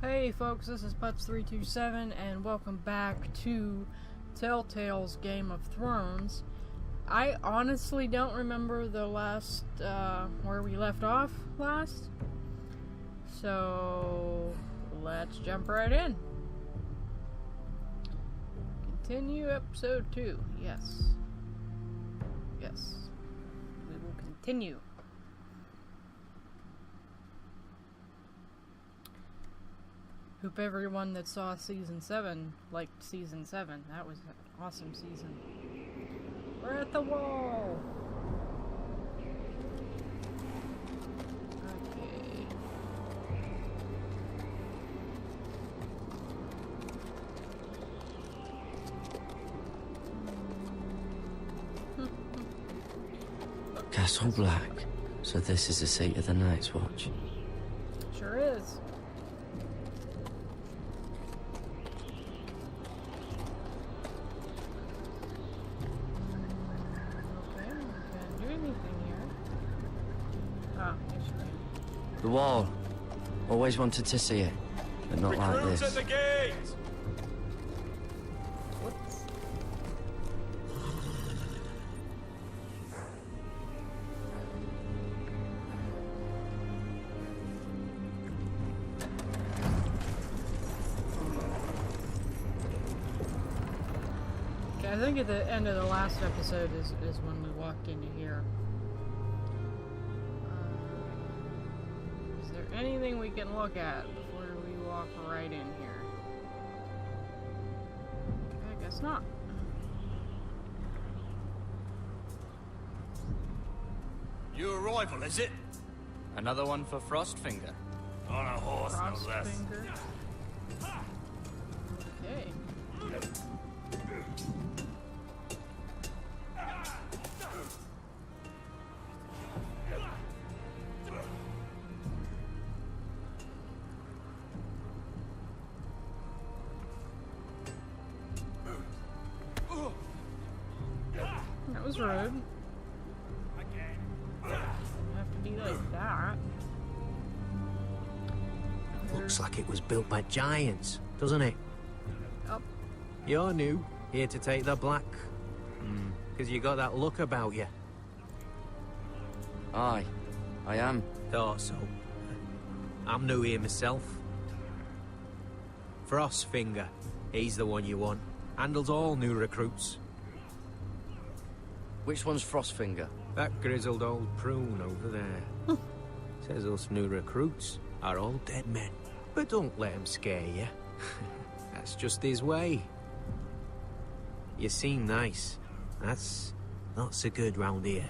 Hey folks, this is Putz327 and welcome back to Telltale's Game of Thrones. I honestly don't remember the last, where we left off last. So, let's jump right in. Continue episode 2. Yes. Yes. We will continue. Hope everyone that saw Season 7 liked Season 7. That was an awesome season. We're at the wall! Okay. Castle Black. So this is the seat of the Night's Watch. Sure is. The wall. Always wanted to see it, but not like this. At the gate! Whoops. Okay, I think at the end of the last episode is when we walked into here. Anything we can look at before we walk right in here? I guess not. Your arrival, is it? Another one for Frostfinger. On a horse, no less. Frostfinger. Okay. That was rude. Have to be like that. Looks like it was built by giants, doesn't it? Oh. You're new, here to take the black. Because you got that look about you. Aye, I am. Thought so. I'm new here myself. Frostfinger, he's the one you want. Handles all new recruits. Which one's Frostfinger? That grizzled old prune over there. Says us new recruits are all dead men. But don't let him scare you. That's just his way. You seem nice. That's not so good round here.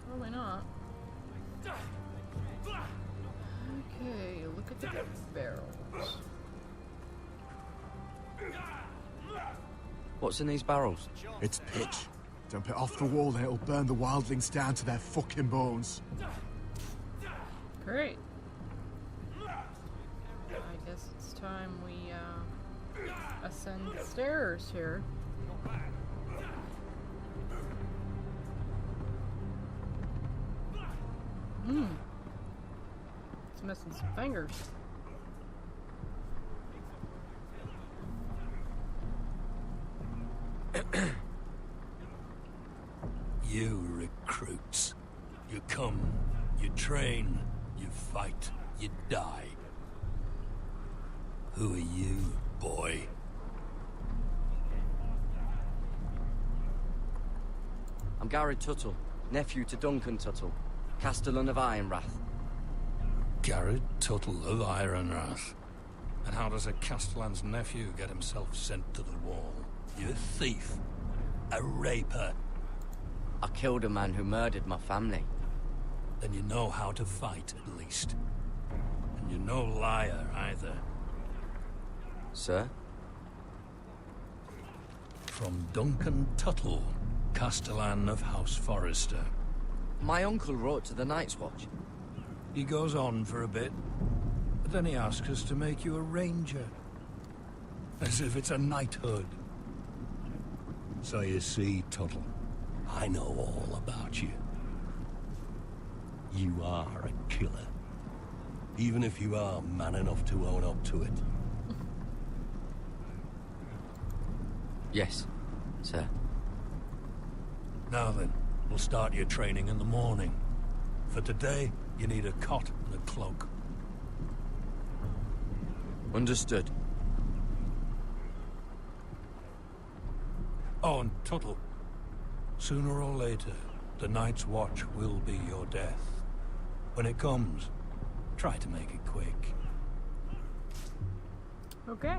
Probably not. Okay, look at the barrels. What's in these barrels? It's pitch. Dump it off the wall and it'll burn the wildlings down to their fucking bones. Great. I guess it's time we ascend the stairs here. It's missing some fingers. You recruits. You come, you train, you fight, you die. Who are you, boy? I'm Gary Tuttle, nephew to Duncan Tuttle, Castellan of Ironrath. Garrett Tuttle of Ironrath. And how does a Castellan's nephew get himself sent to the wall? You a thief. A raper. I killed a man who murdered my family. Then you know how to fight, at least. And you're no liar, either. Sir? From Duncan Tuttle, Castellan of House Forrester. My uncle wrote to the Night's Watch. He goes on for a bit, but then he asks us to make you a ranger. As if it's a knighthood. So you see, Tuttle, I know all about you. You are a killer. even if you are man enough to own up to it. Yes, sir. Now then, we'll start your training in the morning. For today, you need a cot and a cloak. Understood. Oh, and Tuttle. Sooner or later, the Night's Watch will be your death. When it comes, try to make it quick. Okay.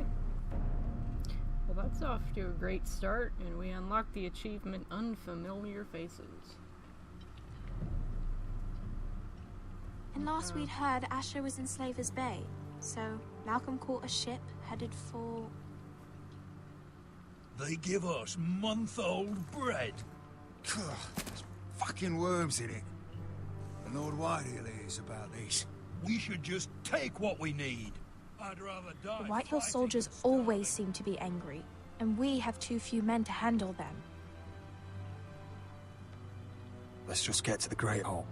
Well, that's off to a great start, and we unlock the achievement Unfamiliar Faces. And last we'd heard Asher was in Slaver's Bay, so Malcolm caught a ship headed for... They give us month-old bread. There's fucking worms in it. The Lord Whitehill is about this. We should just take what we need. I'd rather die. The Whitehill fighting soldiers than starving. always seem to be angry, and we have too few men to handle them. Let's just get to the Great Hall.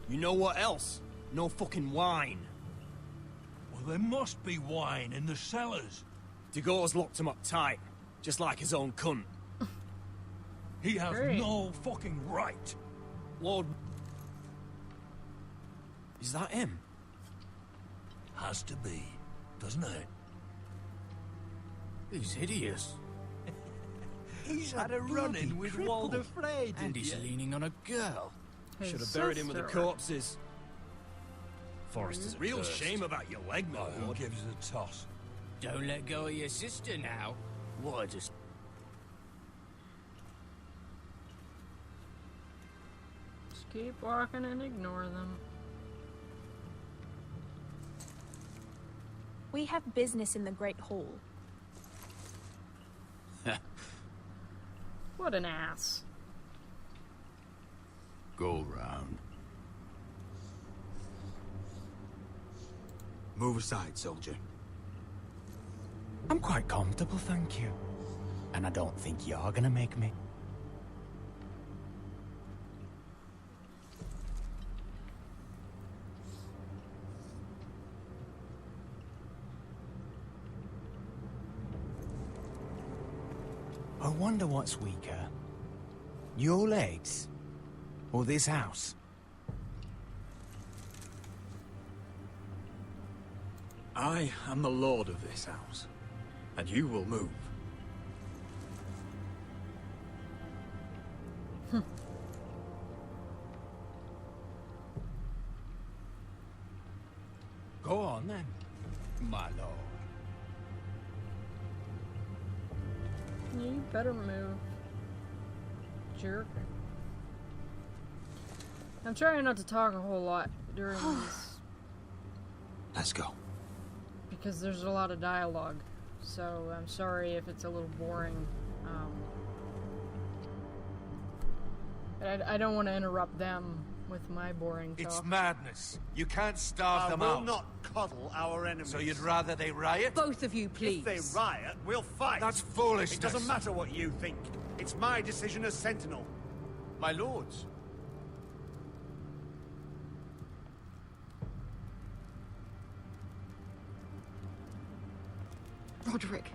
You know what else? No fucking wine. Well, there must be wine in the cellars. Degau's locked him up tight, just like his own cunt. He has Great. no fucking right. Lord... Is that him? Has to be, doesn't it? He's hideous. He's had a run-in with Walder Frey, And he's leaning on a girl. His Should have buried him with the sister. corpses. Forrester's a Real real shame about your leg, my Who lord. gives a toss? Don't let go of your sister now. What, just... Just keep walking and ignore them. We have business in the Great Hall. What an ass. Go round. Move aside, soldier. I'm quite comfortable, thank you. And I don't think you're gonna make me. I wonder what's weaker. Your legs? Or this house? I am the lord of this house, and you will move. Go on then, my lord. You better move. Jerk. I'm trying not to talk a whole lot during these Let's go. because there's a lot of dialogue. So I'm sorry if it's a little boring. But I don't want to interrupt them with my boring talk. It's madness. You can't starve them will out. not coddle our enemies. So you'd rather they riot? Both of you, please. If they riot, we'll fight. That's foolishness. It doesn't matter what you think. It's my decision as Sentinel. My lords. Roderick.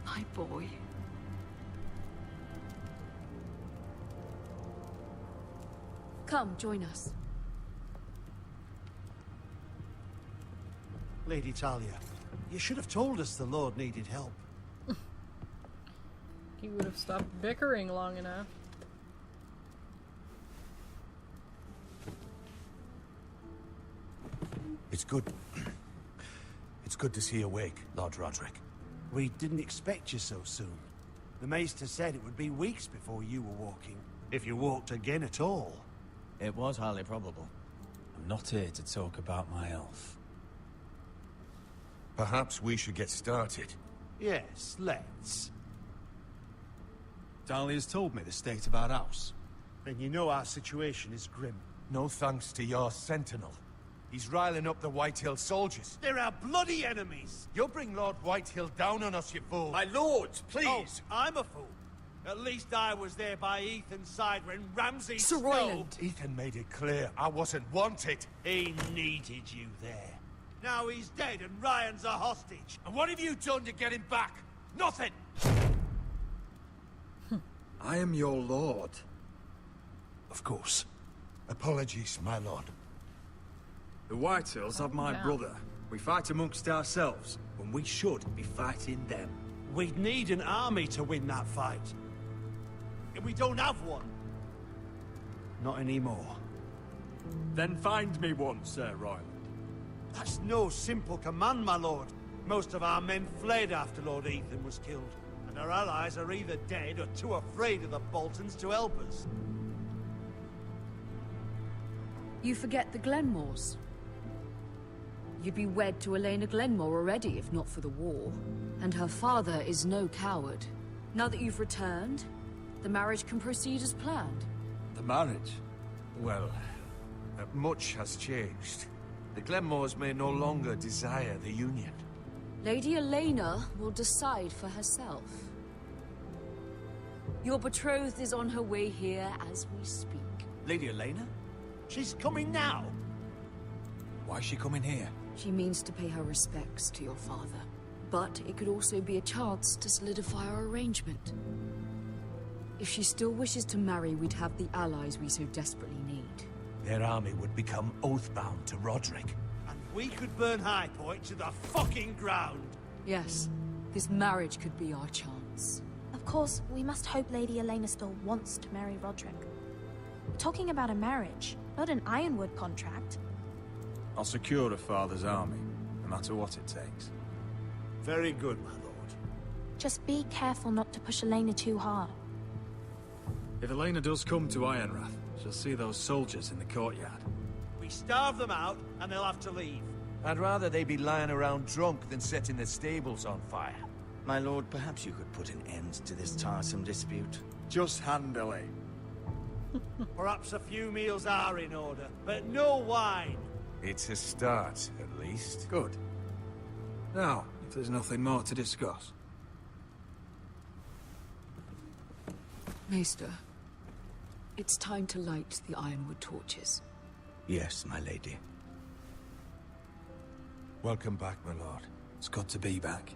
My boy. Come, join us. Lady Talia, you should have told us the Lord needed help. He would have stopped bickering long enough. It's good. It's good to see you awake, Lord Roderick. We didn't expect you so soon. The Maester said it would be weeks before you were walking, if you walked again at all. It was highly probable. I'm not here to talk about my elf. Perhaps we should get started. Yes, let's. Dahlia's told me the state of our house. Then you know our situation is grim. No thanks to your sentinel. He's riling up the Whitehill soldiers. They're our bloody enemies! You'll bring Lord Whitehill down on us, you fool. My lords, please! Oh, I'm a fool. At least I was there by Ethan's side when Ramsay Sir stole... Royland. Ethan made it clear I wasn't wanted. He needed you there. Now he's dead and Ryan's a hostage. And what have you done to get him back? Nothing! I am your lord. Of course. Apologies, my lord. The Whitehills have my brother. We fight amongst ourselves, when we should be fighting them. We'd need an army to win that fight. And we don't have one. Not anymore. Then find me one, Sir Royland. That's no simple command, my lord. Most of our men fled after Lord Ethan was killed. And our allies are either dead or too afraid of the Boltons to help us. You forget the Glenmores. You'd be wed to Elena Glenmore already, if not for the war. And her father is no coward. Now that you've returned, the marriage can proceed as planned. The marriage? Well, much has changed. The Glenmores may no longer desire the union. Lady Elena will decide for herself. Your betrothed is on her way here as we speak. Lady Elena? She's coming now. Why is she coming here? She means to pay her respects to your father. But it could also be a chance to solidify our arrangement. If she still wishes to marry, we'd have the allies we so desperately need. Their army would become oath-bound to Roderick. And we could burn High Point to the fucking ground. Yes, this marriage could be our chance. Of course, we must hope Lady Elena still wants to marry Roderick. We're talking about a marriage, not an Ironwood contract. I'll secure her father's army, no matter what it takes. Very good, my lord. Just be careful not to push Elena too hard. If Elena does come to Ironrath, she'll see those soldiers in the courtyard. We starve them out, and they'll have to leave. I'd rather they be lying around drunk than setting the stables on fire. My lord, perhaps you could put an end to this tiresome dispute. Just handily. Perhaps a few meals are in order, but no wine. It's a start, at least. Good. Now, if there's nothing more to discuss. Maester, it's time to light the Ironwood torches. Yes, my lady. Welcome back, my lord. It's good to be back.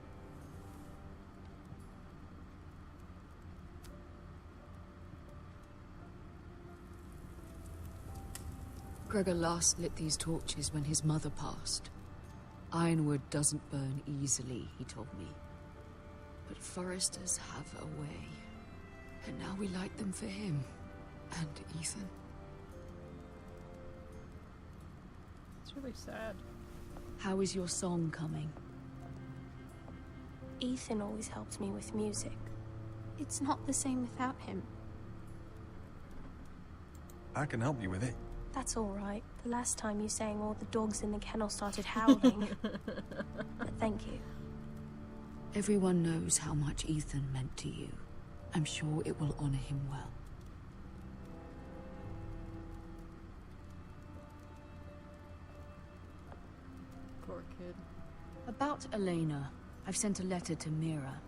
Gregor last lit these torches when his mother passed. Ironwood doesn't burn easily, he told me. But foresters have a way. And now we light them for him. And Ethan. It's really sad. How is your song coming? Ethan always helped me with music. It's not the same without him. I can help you with it. That's all right. The last time you sang, all the dogs in the kennel started howling. But thank you. Everyone knows how much Ethan meant to you. I'm sure it will honor him well. Poor kid. About Elena, I've sent a letter to Mira.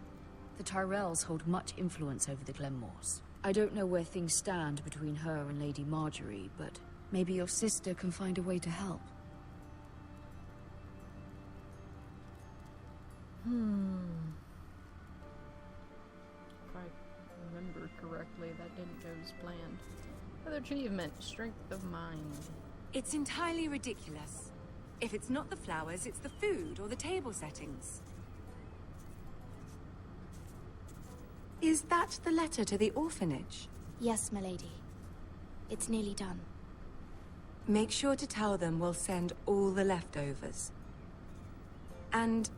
The Tyrells hold much influence over the Glenmores. I don't know where things stand between her and Lady Marjorie, but maybe your sister can find a way to help. If I remember correctly, that didn't go as planned. Other achievement, strength of mind. It's entirely ridiculous. If it's not the flowers, it's the food or the table settings. Is that the letter to the orphanage? Yes, my lady. It's nearly done. Make sure to tell them we'll send all the leftovers. And,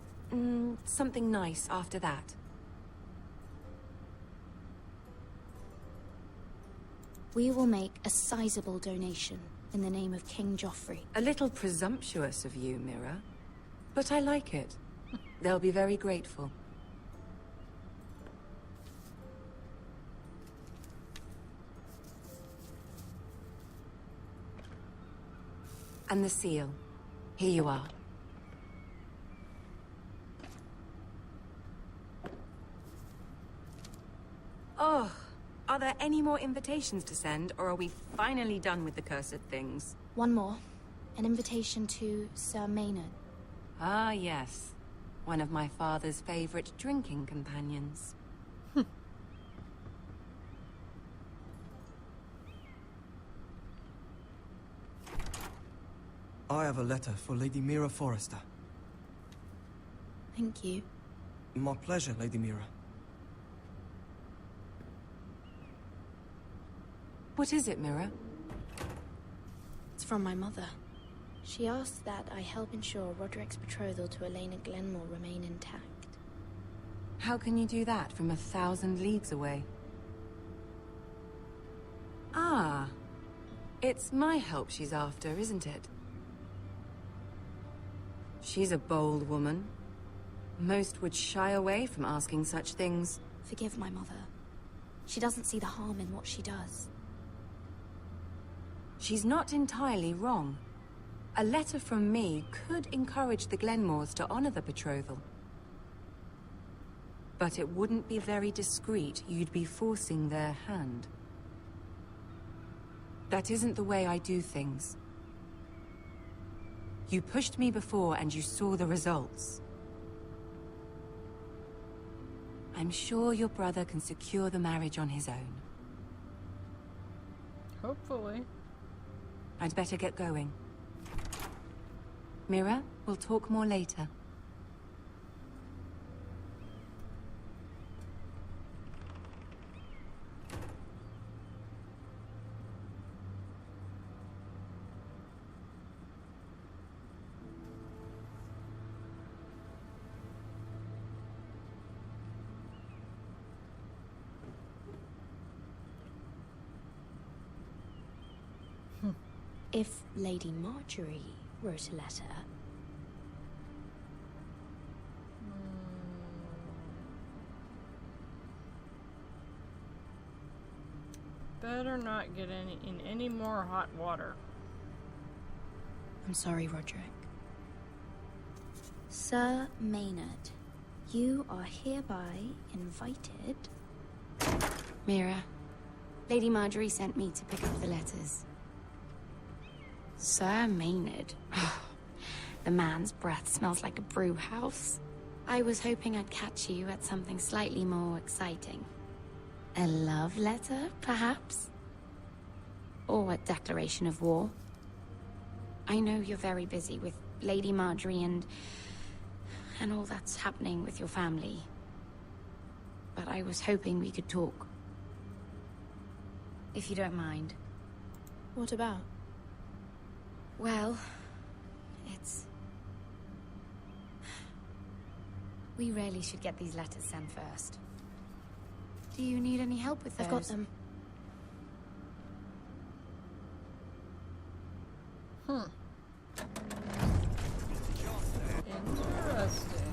something nice after that. We will make a sizable donation in the name of King Joffrey. A little presumptuous of you, Mira. But I like it. They'll be very grateful. And the seal. Here you are. Oh, are there any more invitations to send, or are we finally done with the cursed things? One more. An invitation to Sir Maynard. Ah, yes. One of my father's favorite drinking companions. I have a letter for Lady Mira Forrester. Thank you. My pleasure, Lady Mira. What is it, Mira? It's from my mother. She asks that I help ensure Roderick's betrothal to Elena Glenmore remain intact. How can you do that from 1,000 leagues away? Ah, it's my help she's after, isn't it? She's a bold woman. Most would shy away from asking such things. Forgive my mother. She doesn't see the harm in what she does. She's not entirely wrong. A letter from me could encourage the Glenmores to honor the betrothal. But it wouldn't be very discreet. You'd be forcing their hand. That isn't the way I do things. You pushed me before and you saw the results. I'm sure your brother can secure the marriage on his own. Hopefully. I'd better get going. Mira, we'll talk more later. If Lady Marjorie wrote a letter... Better not get in any more hot water. I'm sorry, Roderick. Sir Maynard, you are hereby invited... Mira, Lady Marjorie sent me to pick up the letters. Sir Maynard. The man's breath smells like a brew house. I was hoping I'd catch you at something slightly more exciting. A love letter, perhaps? Or a declaration of war? I know you're very busy with Lady Marjorie and all that's happening with your family. But I was hoping we could talk. If you don't mind. What about? Well, it's... We really should get these letters sent first. Do you need any help with those? I've got them. Interesting.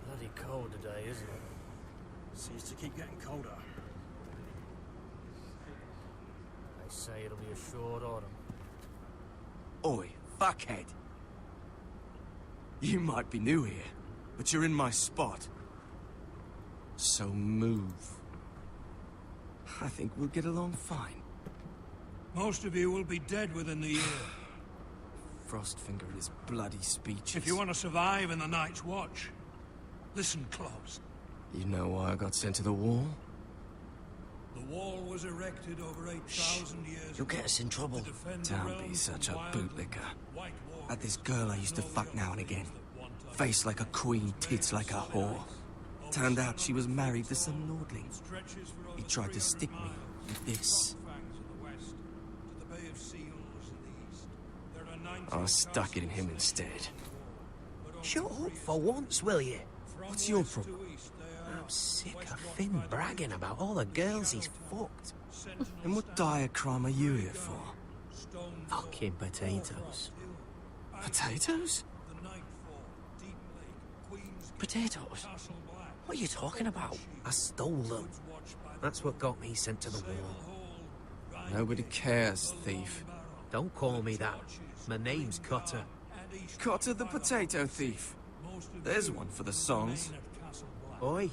Bloody cold today, isn't it? Seems to keep getting colder. They say it'll be a short autumn. Oi, fuckhead. You might be new here, but you're in my spot. So move. I think we'll get along fine. Most of you will be dead within the year. Frostfinger and his bloody speeches. If you want to survive in the Night's Watch, listen close. You know why I got sent to the wall? The wall was erected over 8,000 years You'll get us in trouble. Don't be such a bootlicker. Had this girl I used to fuck now and again. Face like a queen, tits like a whore. Turned out she was married to some lordling. He tried to stick me with this. I stuck it in him instead. Shut up for once, will you? What's your problem? I'm sick of Finn bragging about all the girls he's fucked. And what dire crime are you here for? Fucking potatoes. Potatoes? Potatoes? What are you talking about? I stole them. That's what got me sent to the wall. Nobody cares, thief. Don't call me that. My name's Cutter. Cutter the potato thief. There's one for the songs. Oi,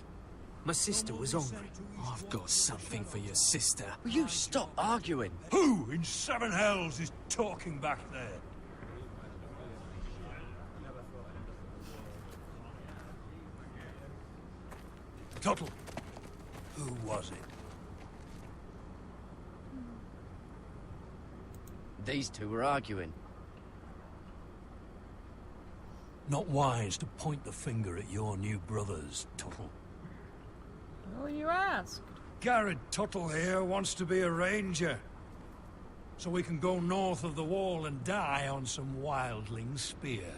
my sister was hungry. I've got something for your sister. Will you stop arguing? Who in seven hells is talking back there? Tuttle, who was it? These two were arguing. Not wise to point the finger at your new brothers, Tuttle. Well, you asked. Garrett Tuttle here wants to be a ranger. So we can go north of the wall and die on some wildling's spear.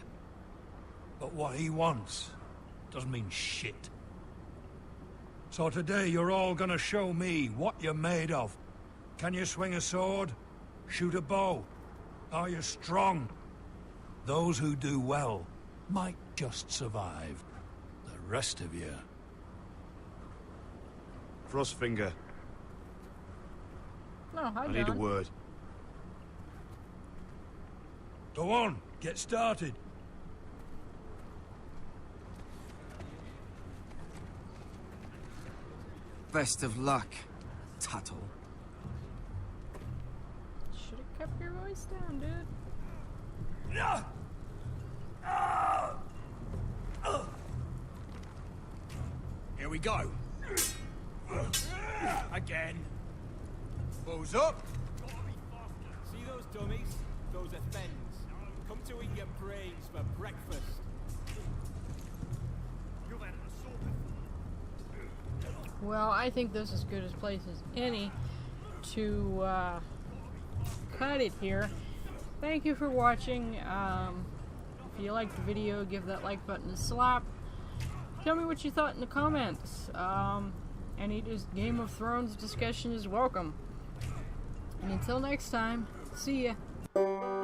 But what he wants doesn't mean shit. So today you're all gonna show me what you're made of. Can you swing a sword? Shoot a bow? Are you strong? Those who do well might just survive. The rest of you... Frostfinger, No, hi, I need a John. word. Go on, get started. Best of luck, Tuttle. Should have kept your voice down, dude. Here we go. Again. Balls up. See those dummies? Those are thens. Come to eat your brains for breakfast. Well, I think this is as good a place as any to cut it here. Thank you for watching. If you liked the video, give that like button a slap. Tell me what you thought in the comments. Any Game of Thrones discussion is welcome. And until next time, see ya.